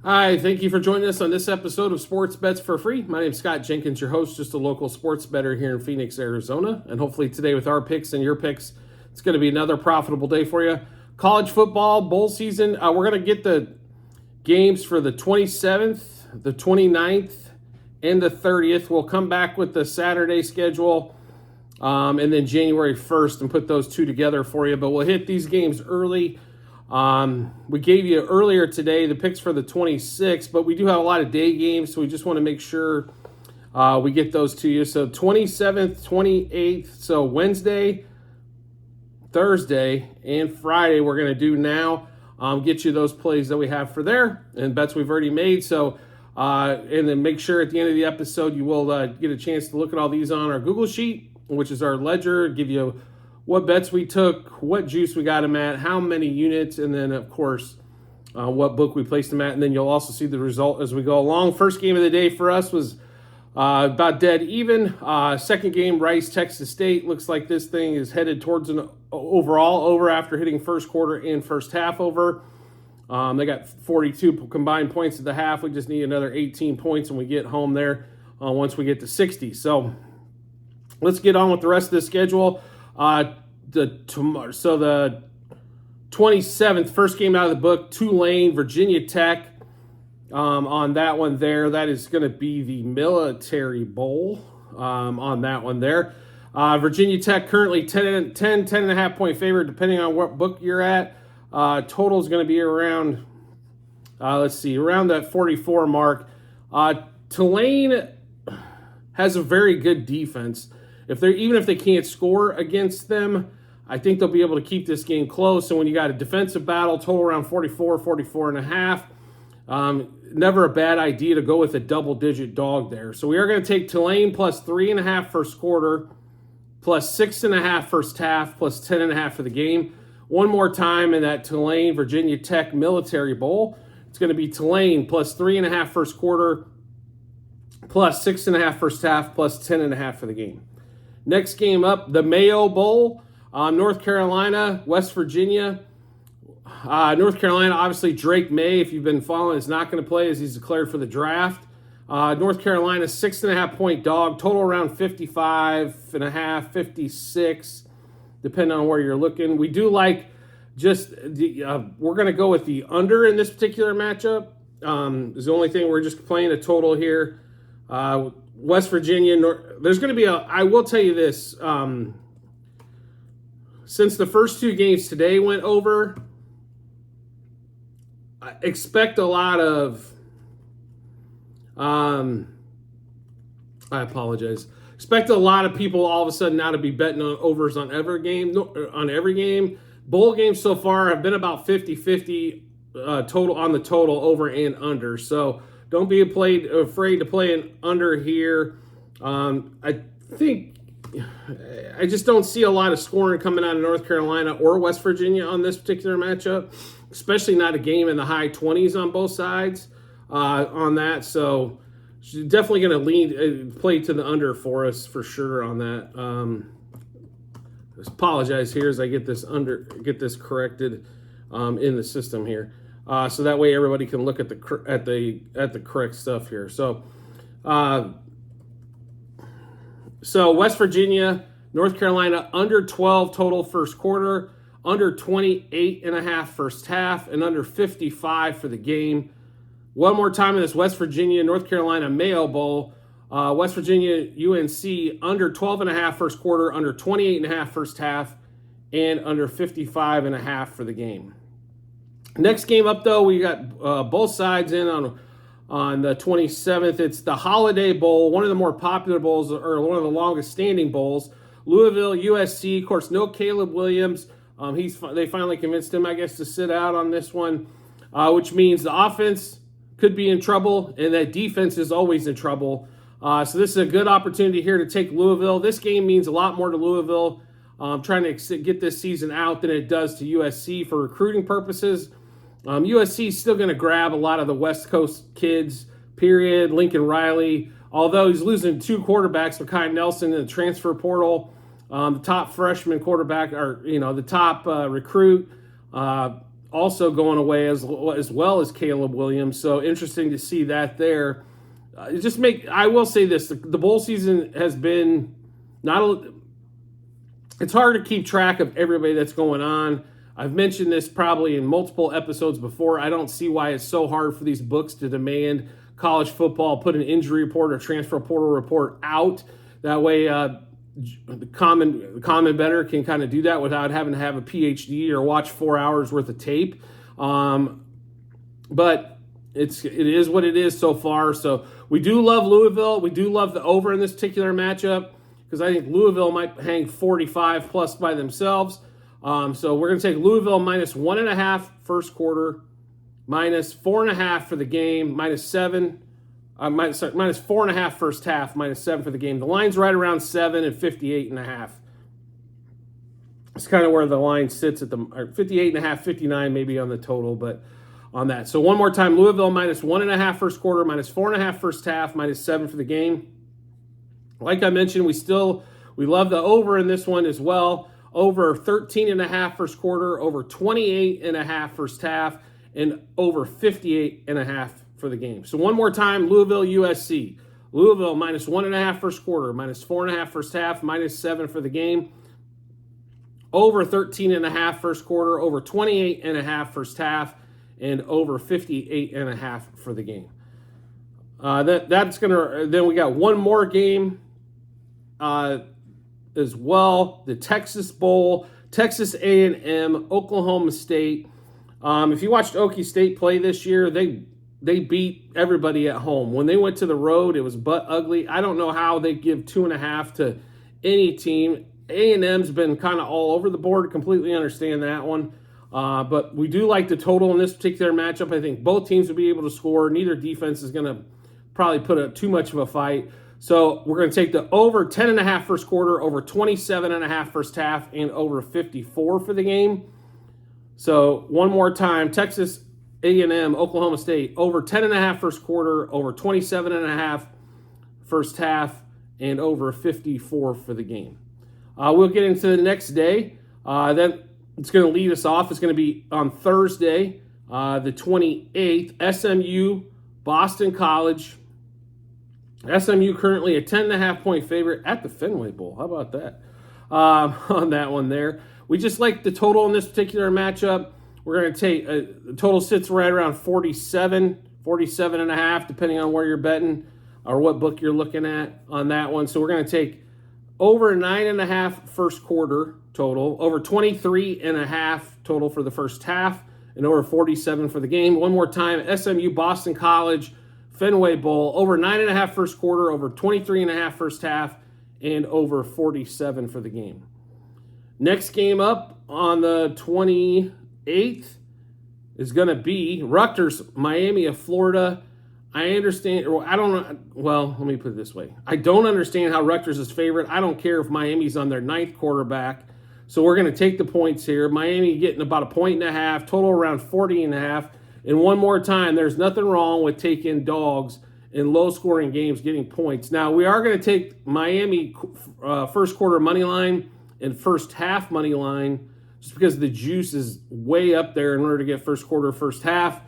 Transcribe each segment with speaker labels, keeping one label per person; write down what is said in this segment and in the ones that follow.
Speaker 1: Hi, thank you for joining us on this episode of Sports Bets for Free. My name is Scott Jenkins, your host, just a local sports bettor here in Phoenix, Arizona. And hopefully today with our picks and your picks, it's going to be another profitable day for you. College football, bowl season, we're going to get the games for the 27th, the 29th, and the 30th. We'll come back with the Saturday schedule and then January 1st and put those two together for you. But we'll hit these games early. We gave you earlier today the picks for the 26th, but we do have a lot of day games, so we just want to make sure we get those to you. So 27th, 28th, so Wednesday, Thursday, and Friday we're going to do now. Get you those plays that we have for there and bets we've already made. So, and then make sure at the end of the episode you will get a chance to look at all these on our Google Sheet, which is our ledger, give you what bets we took, what juice we got them at, how many units, and then, of course, what book we placed them at. And then you'll also see the result as we go along. First game of the day for us was about dead even. Second game, Rice, Texas State. Looks like this thing is headed towards an overall over after hitting first quarter and first half over. They got 42 combined points at the half. We just need another 18 points when we get home there once we get to 60. So let's get on with the rest of the schedule. The 27th, first game out of the book, Tulane, Virginia Tech. On that one there, that is going to be the Military Bowl on that one there. Virginia Tech currently 10.5 point favorite, depending on what book you're at. Total is going to be around, around that 44 mark. Tulane has a very good defense. Even if they can't score against them, I think they'll be able to keep this game close. So when you got a defensive battle, total around 44 and a half, never a bad idea to go with a double-digit dog there. So we are going to take Tulane plus 3.5 first quarter, plus 6.5 first half, plus 10.5 for the game. One more time in that Tulane Virginia Tech Military Bowl, it's going to be Tulane plus 3.5 first quarter, plus 6.5 first half, plus 10.5 for the game. Next game up, the Mayo Bowl, North Carolina, West Virginia. North Carolina, obviously Drake May, if you've been following, is not going to play as he's declared for the draft. North Carolina, 6.5 point dog, total around 55.5, 56, depending on where you're looking. We do like we're going to go with the under in this particular matchup. Is the only thing, we're just playing a total here. West Virginia, there's going to be I will tell you this, since the first two games today went over, I expect a lot of, I apologize, expect a lot of people all of a sudden now to be betting on overs on every game. Bowl games so far have been about 50-50 total on the total, over and under. So don't be afraid to play an under here. I just don't see a lot of scoring coming out of North Carolina or West Virginia on this particular matchup, especially not a game in the high 20s on both sides on that. So she's definitely going to play to the under for us for sure on that. Apologize here as I get this corrected in the system here. So that way everybody can look at the correct stuff here. So West Virginia, North Carolina, under 12 total first quarter, under 28.5 first half, and under 55 for the game. One more time in this West Virginia, North Carolina Mayo Bowl. West Virginia, UNC, under 12.5 first quarter, under 28.5 first half, and under 55.5 for the game. Next game up, though, we got both sides in on the 27th. It's the Holiday Bowl, one of the more popular bowls, or one of the longest standing bowls. Louisville, USC, of course, no Caleb Williams. They finally convinced him, I guess, to sit out on this one, which means the offense could be in trouble, and that defense is always in trouble. So this is a good opportunity here to take Louisville. This game means a lot more to Louisville trying to get this season out than it does to USC for recruiting purposes. USC is still going to grab a lot of the West Coast kids, period. Lincoln Riley, although he's losing two quarterbacks, Mekhi Nelson in the transfer portal, the top freshman quarterback, or the top recruit also going away as well as Caleb Williams. So interesting to see that there. I will say this: the bowl season has been it's hard to keep track of everybody that's going on. I've mentioned this probably in multiple episodes before. I don't see why it's so hard for these books to demand college football put an injury report or transfer portal report out. That way, the common bettor can kind of do that without having to have a PhD or watch 4 hours worth of tape. But it is what it is so far. So we do love Louisville. We do love the over in this particular matchup because I think Louisville might hang 45 plus by themselves. So we're going to take Louisville minus 1.5 first quarter, minus 4.5 for the game, minus 4.5 first half, minus 7 for the game. The line's right around 7 and 58.5. It's kind of where the line sits at 58.5, 59 maybe on the total, but on that. So one more time, Louisville minus 1.5 first quarter, minus 4.5 first half, minus 7 for the game. Like I mentioned, we love the over in this one as well. Over 13.5 first quarter, over 28.5 first half, and over 58.5 for the game. So one more time, Louisville, USC. Louisville minus 1.5 first quarter, minus 4.5 first half, minus 7 for the game. Over 13.5 first quarter, over 28.5 first half, and over 58.5 for the game. Then we got one more game as well, the Texas Bowl, Texas A&M, Oklahoma State. If you watched Okie State play this year, they beat everybody at home. When they went to the road, it was butt ugly. I don't know how they give 2.5 to any team. A&M's been kind of all over the board. Completely understand that one. But we do like the total in this particular matchup. I think both teams will be able to score. Neither defense is going to probably put up too much of a fight. So we're going to take the over 10.5 first quarter, over 27.5 first half, and over 54 for the game. So one more time, Texas A&M, Oklahoma State, over 10.5 first quarter, over 27.5 first half, and over 54 for the game. We'll get into the next day. Then it's going to lead us off. It's going to be on Thursday, the 28th, SMU, Boston College. SMU currently a 10.5 point favorite at the Fenway Bowl. How about that? On that one there. We just like the total in this particular matchup. We're going to take the total sits right around 47.5, depending on where you're betting or what book you're looking at on that one. So we're going to take over 9.5 first quarter total, over 23.5 total for the first half, and over 47 for the game. One more time, SMU, Boston College, Fenway Bowl, over 9.5 first quarter, over 23.5 first half, and over 47 for the game. Next game up on the 28th is going to be Rutgers, Miami of Florida. I understand, or I don't know, well, let me put it this way. I don't understand how Rutgers is favored. I don't care if Miami's on their 9th quarterback. So we're going to take the points here. Miami getting about 1.5, total around 40.5. And one more time, there's nothing wrong with taking dogs in low-scoring games, getting points. Now, we are going to take Miami first quarter money line and first half money line just because the juice is way up there in order to get first quarter, first half.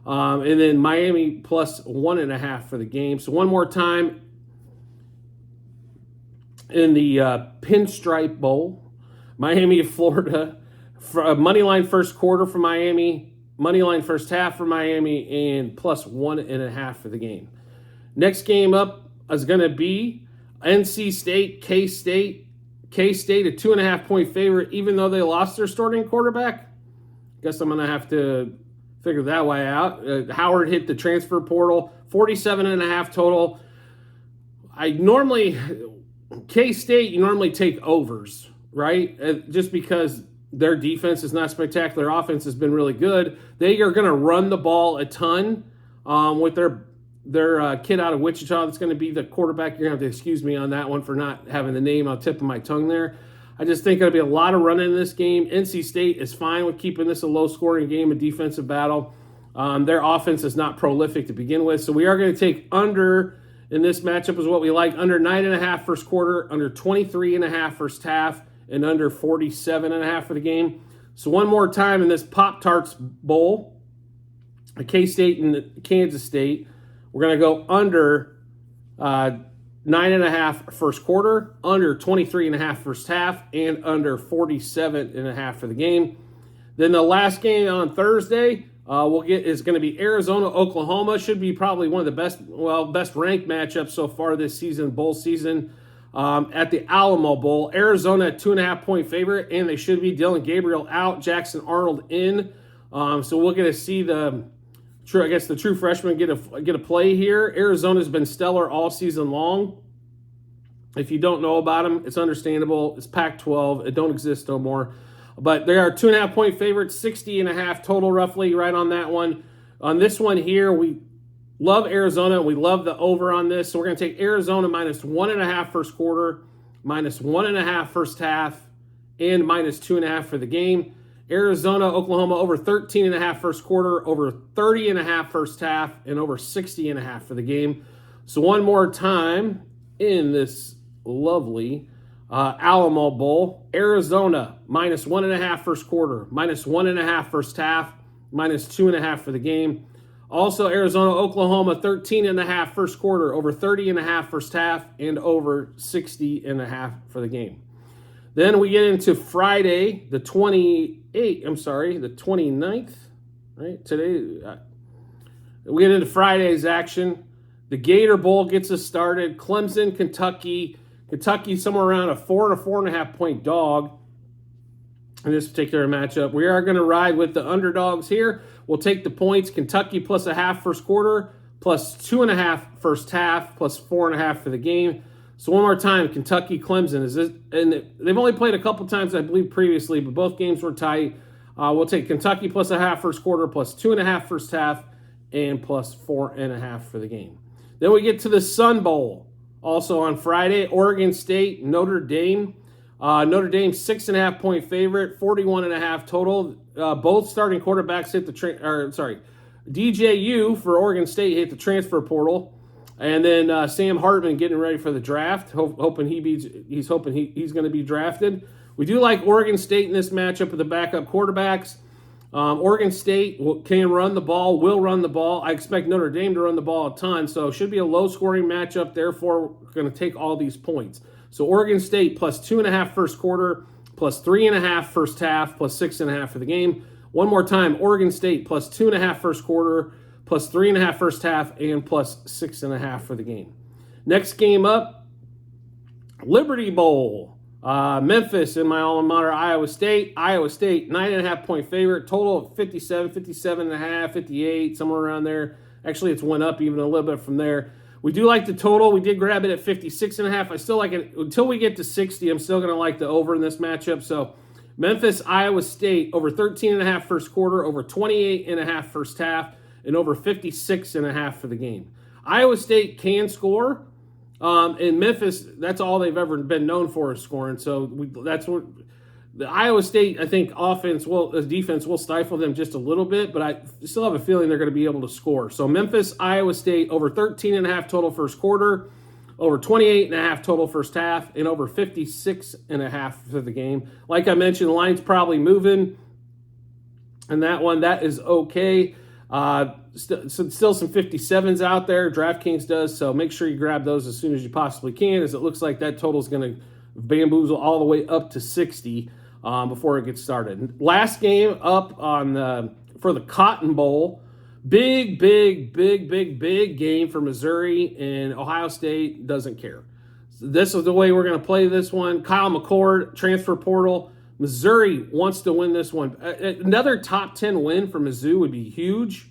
Speaker 1: And then Miami plus 1.5 for the game. So one more time in the Pinstripe Bowl, Miami of Florida, money line first quarter for Miami, money line first half for Miami, and plus 1.5 for the game. Next game up is going to be NC State, K-State. K-State, a 2.5 point favorite, even though they lost their starting quarterback. Guess I'm going to have to figure that way out. Howard hit the transfer portal, 47.5 total. K-State, you normally take overs, right? Just because their defense is not spectacular. Their offense has been really good. They are going to run the ball a ton with their kid out of Wichita that's going to be the quarterback. You're going to have to excuse me on that one for not having the name on the tip of my tongue there. I just think there'll be a lot of running in this game. NC State is fine with keeping this a low-scoring game, a defensive battle. Their offense is not prolific to begin with, so we are going to take under in this matchup is what we like. Under 9.5 first quarter, under 23.5 first half, and under 47.5 for the game. So one more time in this Pop-Tarts Bowl, K-State and Kansas State, we're going to go under 9.5 first quarter, under 23.5 first half, and under 47.5 for the game. Then the last game on Thursday is going to be Arizona, Oklahoma. Should be probably one of the best ranked matchups so far this season, bowl season. At the Alamo Bowl, Arizona 2.5-point favorite, and they should be. Dylan Gabriel out, Jackson Arnold in. So we're going to see the true freshman get a play here. Arizona's been stellar all season long. If you don't know about them, it's understandable. It's Pac-12. It don't exist no more. But they are 2.5-point favorites, 60.5 total, roughly, right on that one. On this one here, we love Arizona. We love the over on this. So we're going to take Arizona minus 1.5 first quarter, minus 1.5 first half, and minus 2.5 for the game. Arizona, Oklahoma over 13.5 first quarter, over 30.5 first half, and over 60.5 for the game. So one more time in this lovely Alamo Bowl, Arizona minus 1.5 first quarter, minus 1.5 first half, minus 2.5 for the game. Also, Arizona, Oklahoma, 13.5 first quarter, over 30.5 first half, and over 60.5 for the game. Then we get into Friday, the 29th, right? Today, we get into Friday's action. The Gator Bowl gets us started. Clemson, Kentucky. Kentucky somewhere around a 4 to 4.5 point dog in this particular matchup. We are going to ride with the underdogs here. We'll take the points. Kentucky plus 0.5 first quarter, plus 2.5 first half, plus 4.5 for the game. So one more time, Kentucky, Clemson. And they've only played a couple times, I believe, previously, but both games were tight. We'll take Kentucky plus 0.5 first quarter, plus 2.5 first half, and plus 4.5 for the game. Then we get to the Sun Bowl. Also on Friday, Oregon State, Notre Dame. Notre Dame 6.5-point favorite, 41.5 total. Both starting quarterbacks hit DJU for Oregon State hit the transfer portal, and then Sam Hartman getting ready for the draft. He's hoping he's going to be drafted. We do like Oregon State in this matchup with the backup quarterbacks. Oregon State can run the ball, will run the ball. I expect Notre Dame to run the ball a ton, so it should be a low-scoring matchup. Therefore, we're going to take all these points. So Oregon State plus 2.5 first quarter, plus 3.5 first half, plus 6.5 for the game. One more time, Oregon State plus 2.5 first quarter, plus 3.5 first half, and plus 6.5 for the game. Next game up, Liberty Bowl. Memphis in my alma mater, Iowa State. Iowa State, 9.5-point favorite. Total of 57, 57.5, 58, somewhere around there. Actually, it's went up even a little bit from there. We do like the total. We did grab it at 56.5. I still like it. Until we get to 60, I'm still going to like the over in this matchup. So Memphis, Iowa State, over 13.5 first quarter, over 28.5 first half, and over 56.5 for the game. Iowa State can score. In Memphis, that's all they've ever been known for is scoring. So that's what the Iowa State, I think, defense will stifle them just a little bit, but I still have a feeling they're going to be able to score. So Memphis, Iowa State, over 13.5 total first quarter, over 28.5 total first half, and over 56.5 for the game. Like I mentioned, the line's probably moving, and that one, that is okay. Still some 57s out there. DraftKings does, so make sure you grab those as soon as you possibly can, as it looks like that total is going to bamboozle all the way up to 60 before it gets started. Last game up for the Cotton Bowl. Big game for Missouri, and Ohio State doesn't care. So this is the way we're going to play this one. Kyle McCord, transfer portal. Missouri wants to win this one. Another top 10 win for Mizzou would be huge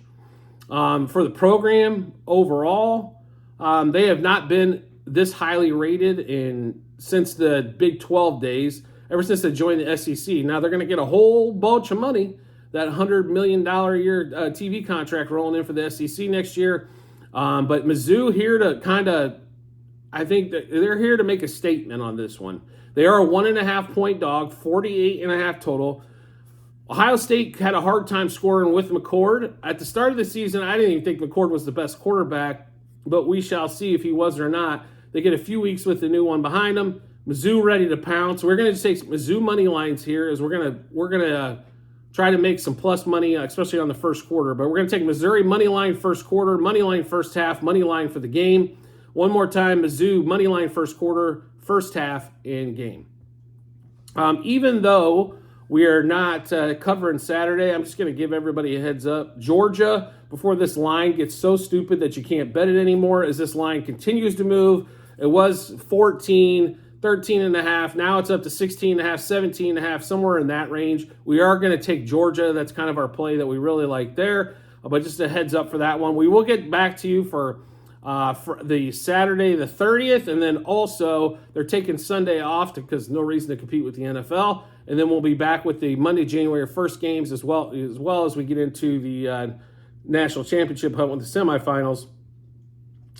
Speaker 1: for the program overall. They have not been this highly rated since the Big 12 days, ever since they joined the SEC. Now they're going to get a whole bunch of money, that $100 million a year TV contract rolling in for the SEC next year. But Mizzou here to I think that they're here to make a statement on this one. They are a 1.5-point dog, 48.5 total. Ohio State had a hard time scoring with McCord. At the start of the season, I didn't even think McCord was the best quarterback, but we shall see if he was or not. They get a few weeks with the new one behind them. Mizzou ready to pounce. We're going to take Mizzou money lines here, as we're gonna try to make some plus money, especially on the first quarter. But we're going to take Missouri money line first quarter, money line first half, money line for the game. One more time, Mizzou money line first quarter, first half, and game. Even though we are not covering Saturday, I'm just going to give everybody a heads up. Georgia, before this line gets so stupid that you can't bet it anymore, as this line continues to move. It was 14, 13 and a half. Now it's up to 16 and a half, 17 and a half, somewhere in that range. We are going to take Georgia. That's kind of our play that we really like there. But just a heads up for that one. We will get back to you for the Saturday the 30th, and then also they're taking Sunday off because no reason to compete with the NFL. And then we'll be back with the Monday, January 1st games as well as we get into the national championship hunt with the semifinals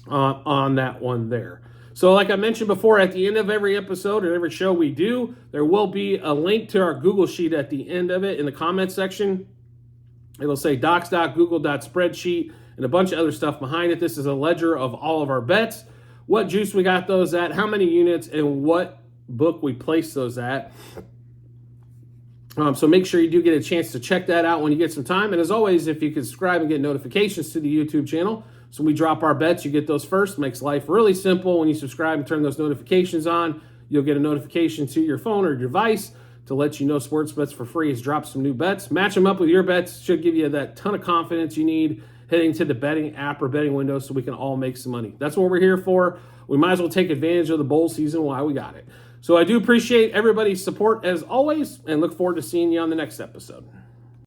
Speaker 1: on that one there. So like I mentioned before, at the end of every episode or every show we do, there will be a link to our Google Sheet at the end of it in the comment section. It'll say docs.google.spreadsheet and a bunch of other stuff behind it. This is a ledger of all of our bets, what juice we got those at, how many units, and what book we placed those at. So make sure you do get a chance to check that out when you get some time. And as always, if you can subscribe and get notifications to the YouTube channel, so when we drop our bets, you get those first. Makes life really simple. When you subscribe and turn those notifications on, you'll get a notification to your phone or your device to let you know Sports Bets for Free has dropped some new bets. Match them up with your bets. Should give you that ton of confidence you need heading to the betting app or betting window so we can all make some money. That's what we're here for. We might as well take advantage of the bowl season while we got it. So I do appreciate everybody's support as always and look forward to seeing you on the next episode.